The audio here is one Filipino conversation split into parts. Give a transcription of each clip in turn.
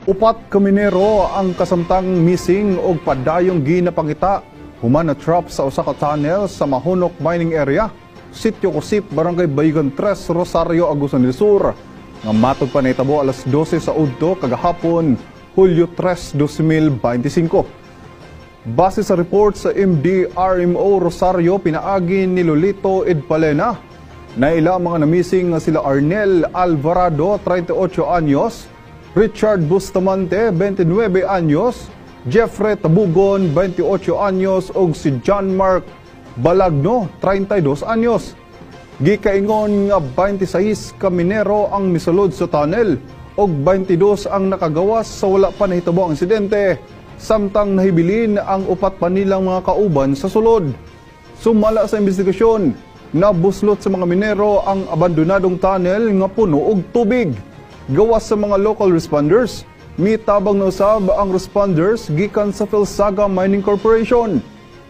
Upat ka minero ang kasamtang missing og padayong ginapangita human na trap sa usa ka tunnel sa Mahonok Mining Area, Sitio Kusip, Barangay Bayugan 3, Rosario, Agusan del Sur. Nga matod pa nahitabo alas 12 sa udto kagahapon, Hulyo 3, 2025. Base sa report sa MDRMO Rosario, pinaagi ni Lolito Edpalena na ilang mga namising nga sila Arnel Alvarado, 38 anyos, Richard Bustamante, 29 anyos, Jeffrey Tabugon, 28 anyos, ug si John Mark Balagno, 32 anyos. Gikaingon nga 26 ka minero ang misulod sa tunnel ug 22 ang nakagawas sa wala pa nahitabo ang insidente, samtang nahibilin ang upat pa nilang mga kauban sa sulod. Sumala sa investigasyon, nabuslot sa mga minero ang abandonadong tunnel nga puno og tubig. Gawas sa mga local responders, mitabang na usab ang responders gikan sa Philsaga Mining Corporation.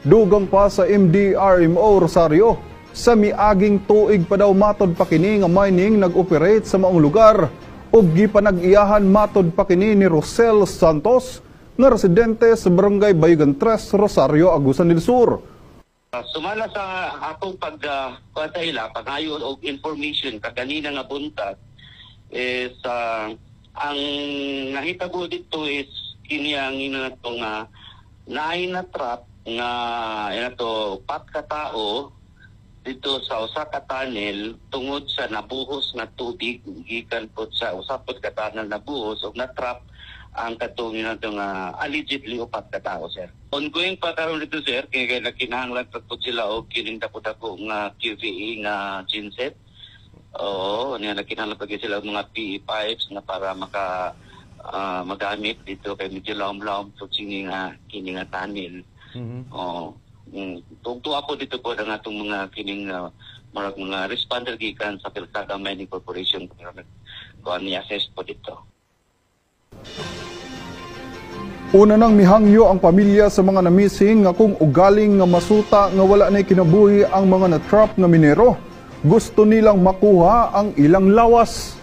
Dugang pa sa MDRMO Rosario, sa miaging tuig pa daw matod pa kini nga mining nag-operate sa maong lugar ug gipanag-iyahan matod pa kini ni Rosel Santos nga residente sa Barangay Bayugan 3, Rosario, Agusan del Sur. Sumala sa atong pagkatahila, pagayon og information kaganina nga buntag is ang nahitabo dito is kini ang inato nga naay na trap nga inato pat ka tao dito sa usa ka tunnel tungod sa nabuhos nga tubig gikan pod sa usa pod ka tunnel nabuhos ug na trap ang katong inato nga allegedly upat ka tao, sir. Ongoing pa karon dito, sir, kay kinahanglan pod sila og kining dako-dako nga QVA nga genset. Oo, niya nakinahanglan pa sila mga PE pipes na para magamit dito kay medyo laom-laom so kini nga tunnel. Oo. Tugtuwa po dito po ang atong mga kining mga responder gikan sa Philsaga Mining Corporation kung ni-assess po dito. Una nang mihangyo ang pamilya sa mga namising nga kung ugaling nga masuta nga wala na kinabuhi ang mga na-trap nga minero. Gusto nilang makuha ang ilang lawas.